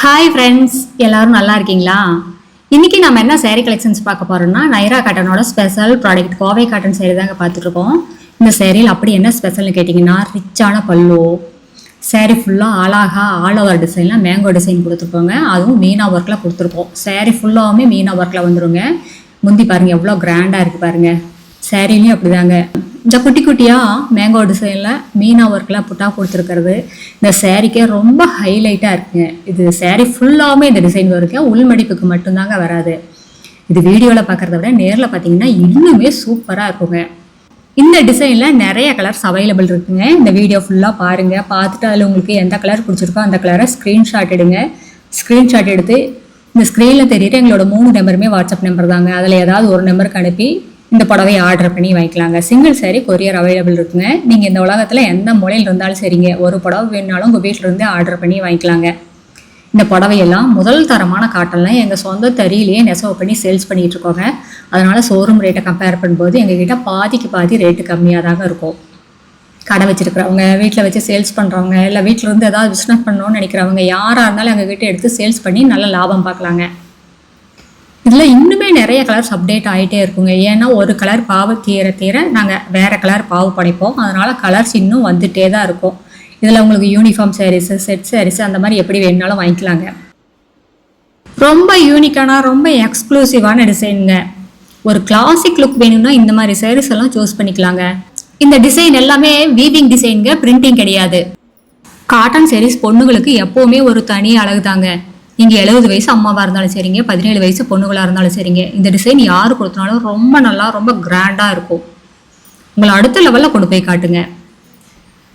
Hi friends, எல்லாரும் நல்லா இருக்கீங்களா? இன்னைக்கு நம்ம என்ன சேரீ கலெக்ஷன்ஸ் பார்க்க போறோம்னா, நைரா காட்டனோட special product Kovai cotton sari தாங்க பார்த்துட்டு இருக்கோம். இந்த சேரீயில் அப்படி என்ன ஸ்பெஷல்னு கேட்டிங்கன்னா, ரிச்சான பல்லு, சேரீ ஃபுல்லாக அழகா ஆல் ஓவர் டிசைனில் மேங்கோ டிசைன் கொடுத்துருக்கோங்க. அதுவும் மீனா ஒர்க்கில் கொடுத்துருக்கோம். சேரீ ஃபுல்லாகவுமே மீனா ஒர்க்கில் வந்துருங்க. முந்தி பாருங்கள் எவ்வளோ கிராண்டாக இருக்குது பாருங்கள். சேரீலையும் அப்படிதாங்க இந்த குட்டி குட்டியாக மேங்கோ டிசைனில் மீனா ஒர்க்கில் புட்டா கொடுத்துருக்கிறது இந்த சேரீக்கே ரொம்ப ஹைலைட்டாக இருக்குங்க. இது சேரீ ஃபுல்லாகவுமே இந்த டிசைன் வருங்க. உள்மடிப்புக்கு மட்டும்தாங்க வராது. இது வீடியோவில் பார்க்குறத விட நேரில் பார்த்தீங்கன்னா இன்னுமே சூப்பராக இருக்குங்க. இந்த டிசைனில் நிறைய கலர்ஸ் அவைலபிள் இருக்குங்க. இந்த வீடியோ ஃபுல்லாக பாருங்கள். பார்த்துட்டு அதில் உங்களுக்கு எந்த கலர் பிடிச்சிருக்கோ அந்த கலரை ஸ்க்ரீன்ஷாட் எடுங்க. ஸ்க்ரீன்ஷாட் எடுத்து இந்த ஸ்க்ரீனில் தெரியுற எங்களோட 3 நம்பருமே வாட்ஸ்அப் நம்பர் தாங்க. அதில் ஏதாவது ஒரு நம்பருக்கு அனுப்பி இந்த புடவையை ஆர்டர் பண்ணி வாங்கிக்கலாங்க. சிங்கிள் சாரீ கொரியர் அவைலபிள் இருக்குங்க. நீங்கள் இந்த உலகத்தில் எந்த மூலையில் இருந்தாலும் சரிங்க, ஒரு புடவை வேணுனாலும் உங்கள் வீட்டில் இருந்து ஆர்டர் பண்ணி வாங்கிக்கலாங்க. இந்த புடவையெல்லாம் முதல் தரமான காட்டன்லாம் எங்கள் சொந்த தறியிலேயே நெசவு பண்ணி சேல்ஸ் பண்ணிகிட்டு இருக்கோங்க. அதனால் ஷோரூம் ரேட்டை கம்பேர் பண்ணும்போது எங்ககிட்ட பாதிக்கு பாதி ரேட்டு கம்மியாக தாங்க இருக்கும். கடை வச்சுருக்கிறவங்க, வீட்டில் வச்சு சேல்ஸ் பண்ணுறவங்க, இல்லை வீட்டில் இருந்து ஏதாவது பிஸ்னஸ் பண்ணணும்னு நினைக்கிறவங்க யாராக இருந்தாலும் எங்ககிட்ட எடுத்து சேல்ஸ் பண்ணி நல்ல லாபம் பார்க்கலாங்க. இதில் இன்னுமே நிறைய கலர்ஸ் அப்டேட் ஆகிட்டே இருக்குங்க. ஏன்னா ஒரு கலர் பாவு தீர நாங்கள் வேறு கலர் பாவு படைப்போம். அதனால் கலர்ஸ் இன்னும் வந்துகிட்டே தான் இருக்கும். இதில் உங்களுக்கு யூனிஃபார்ம் சாரீஸு, செட் சாரீஸு அந்த மாதிரி எப்படி வேணுனாலும் வாங்கிக்கலாங்க. ரொம்ப யூனிக்கான ரொம்ப எக்ஸ்க்ளூசிவான டிசைனுங்க. ஒரு கிளாசிக் லுக் வேணும்னா இந்த மாதிரி சாரீஸ் எல்லாம் சூஸ் பண்ணிக்கலாங்க. இந்த டிசைன் எல்லாமே வீவிங் டிசைனுங்க, பிரிண்டிங் கிடையாது. காட்டன் சாரீஸ் பொண்ணுங்களுக்கு எப்போவுமே ஒரு தனி அழகு தாங்க. நீங்கள் 70 வயசு அம்மாவாக இருந்தாலும் சரிங்க, 17 வயசு பொண்ணுகளாக இருந்தாலும் சரிங்க, இந்த டிசைன் யார் கொடுத்தனாலும் ரொம்ப நல்லா ரொம்ப கிராண்டாக இருக்கும். உங்களை அடுத்த லெவலில் கொண்டு போய் காட்டுங்க.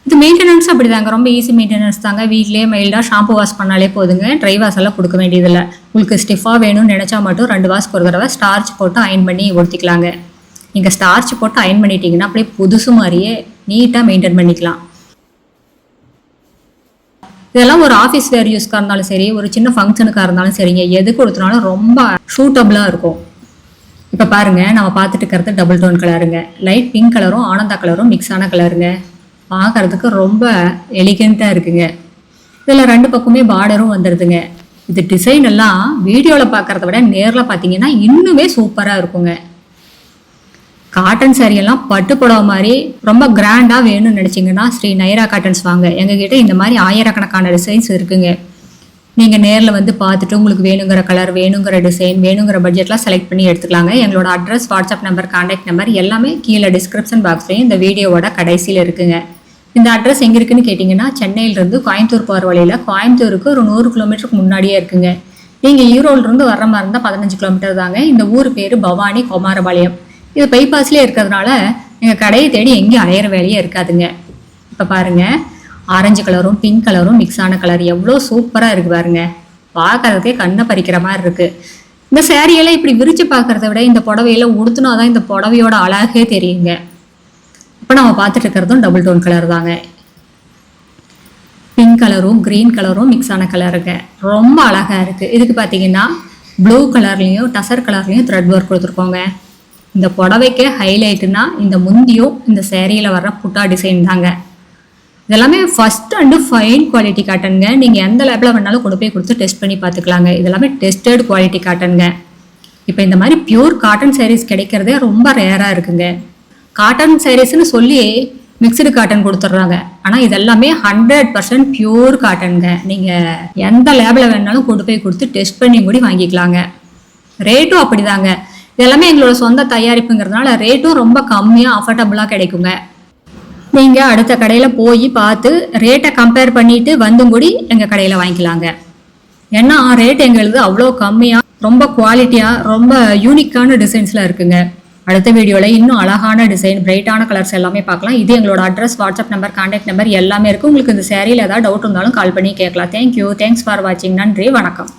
இது மெயின்டெனன்ஸ் அப்படி தாங்க, ரொம்ப ஈஸி மெயின்டெனன்ஸ் தாங்க. வீட்லேயே மைல்டாக ஷாம்பு வாஷ் பண்ணாலே போதுங்க. ட்ரை வாஷ் எல்லாம் கொடுக்க வேண்டியதில்லை. உங்களுக்கு ஸ்டிஃபாக வேணும்னு நினச்சா மட்டும் 2 வாஷ்க்கு ஒரு தடவை ஸ்டார்ச் போட்டு அயன் பண்ணி ஊற்றிக்கலாங்க. நீங்கள் ஸ்டார்ச் போட்டு அயன் பண்ணிட்டீங்கன்னா அப்படியே புதுசு மாதிரியே நீட்டாக மெயின்டைன் பண்ணிக்கலாம். இதெல்லாம் ஒரு ஆஃபீஸ் வேர் யூஸ்க்காக இருந்தாலும் சரி, ஒரு சின்ன ஃபங்க்ஷனுக்காக இருந்தாலும் சரிங்க, எது கொடுத்தனாலும் ரொம்ப சூட்டபுளாக இருக்கும். இப்போ பாருங்கள், நம்ம பார்த்துட்டு இருக்கிறது டபுள் டோன் கலருங்க. லைட் பிங்க் கலரும் ஆனந்தா கலரும் மிக்ஸ் ஆன கலருங்க. பார்க்கறதுக்கு ரொம்ப எலிகெண்ட்டாக இருக்குங்க. இதில் 2 பக்கமே பார்டரும் வந்துடுதுங்க. இது டிசைன் எல்லாம் வீடியோவில் பார்க்குறத விட நேரில் பார்த்தீங்கன்னா இன்னுமே சூப்பராக இருக்குங்க. காட்டன் சாரியெல்லாம் பட்டு புடவை மாதிரி ரொம்ப கிராண்டாக வேணும்னு நினச்சிங்கன்னா ஸ்ரீ நைரா காட்டன்ஸ் வாங்க. எங்ககிட்ட இந்த மாதிரி ஆயிரக்கணக்கான டிசைன்ஸ் இருக்குங்க. நீங்கள் நேரில் வந்து பார்த்துட்டு உங்களுக்கு வேணுங்கிற கலர், வேணுங்கிற டிசைன், வேணுங்கிற பட்ஜெட்லாம் செலக்ட் பண்ணி எடுத்துக்கலாங்க. எங்களோட address, WhatsApp number, contact number எல்லாமே கீழே டிஸ்கிரிப்ஷன் பாக்ஸ்லேயும் இந்த வீடியோவோட கடைசியில் இருக்குங்க. இந்த அட்ரஸ் எங்கே இருக்குன்னு கேட்டிங்கன்னா, சென்னையிலேருந்து கோயம்புத்தூர் போகிற வழியில் கோயம்புத்தூருக்கு ஒரு 100 கிலோமீட்டருக்கு முன்னாடியே இருக்குங்க. நீங்கள் ஈரோடுலேருந்து வர்ற மாதிரி இருந்தால் 15 கிலோமீட்டர் தாங்க. இந்த ஊர் பேர் பவானி குமாரபாளையம். இது பைபாஸ்லேயே இருக்கிறதுனால எங்கள் கடையை தேடி எங்கேயும் அலையிற வேலையே இருக்காதுங்க. இப்போ பாருங்கள், ஆரஞ்சு கலரும் பிங்க் கலரும் மிக்ஸ் ஆன கலர் எவ்வளோ சூப்பராக இருக்குது பாருங்க. பார்க்கறதுக்கே கண்ணை பறிக்கிற மாதிரி இருக்குது. இந்த சேரீயெல்லாம் இப்படி விரித்து பார்க்குறத விட இந்த புடவையெல்லாம் உடுத்துனா தான் இந்த புடவையோட அழகே தெரியுங்க. இப்போ நம்ம பார்த்துட்டு இருக்கிறதும் டபுள் டோன் கலர் தாங்க. பிங்க் கலரும் க்ரீன் கலரும் மிக்ஸ் ஆன கலருங்க. ரொம்ப அழகாக இருக்குது. இதுக்கு பார்த்தீங்கன்னா ப்ளூ கலர்லேயும் டசர் கலர்லேயும் த்ரெட் ஒர்க் கொடுத்துருக்கோங்க. இந்த புடவைக்கு ஹைலைட்டுனா இந்த முந்தியும் இந்த சேரீயில் வர்ற புட்டா டிசைன் தாங்க. இதெல்லாமே ஃபஸ்ட் அண்டு ஃபைன் குவாலிட்டி காட்டனுங்க. நீங்கள் எந்த லேபில் வேணாலும் கொண்டு போய் கொடுத்து டெஸ்ட் பண்ணி பார்த்துக்கலாங்க. இதெல்லாமே டெஸ்டட் குவாலிட்டி காட்டனுங்க. இப்போ இந்த மாதிரி பியூர் காட்டன் சாரீஸ் கிடைக்கிறதே ரொம்ப ரேராக இருக்குங்க. காட்டன் சாரீஸ்ன்னு சொல்லி மிக்சடு காட்டன் கொடுத்துட்றாங்க. ஆனால் இதெல்லாமே 100% பியூர் காட்டனுங்க. நீங்கள் எந்த லேபில் வேணாலும் கொண்டு போய் கொடுத்து டெஸ்ட் பண்ணி கூட வாங்கிக்கலாங்க. ரேட்டும் அப்படி தாங்க. இதெல்லாமே எங்களோட சொந்த தயாரிப்புங்கிறதுனால ரேட்டும் ரொம்ப கம்மியாக அஃபோர்டபுளாக கிடைக்குங்க. நீங்கள் அடுத்த கடையில் போய் பார்த்து ரேட்டை கம்பேர் பண்ணிட்டு வந்தும் கூடி எங்கள் கடையில் வாங்கிக்கலாங்க. ஏன்னா ரேட் எங்களுக்கு அவ்வளோ கம்மியாக ரொம்ப குவாலிட்டியாக ரொம்ப யூனிக்கான டிசைன்ஸில் இருக்குங்க. அடுத்த வீடியோவில் இன்னும் அழகான டிசைன், பிரைட்டான கலர்ஸ் எல்லாமே பார்க்கலாம். இது எங்களோட address, WhatsApp number, contact number எல்லாமே இருக்குது. உங்களுக்கு இந்த சேரீயில் ஏதாவது டவுட் இருந்தாலும் கால் பண்ணி கேட்கலாம். தேங்க்யூ, தேங்க்ஸ் ஃபார் வாட்சிங். நன்றி, வணக்கம்.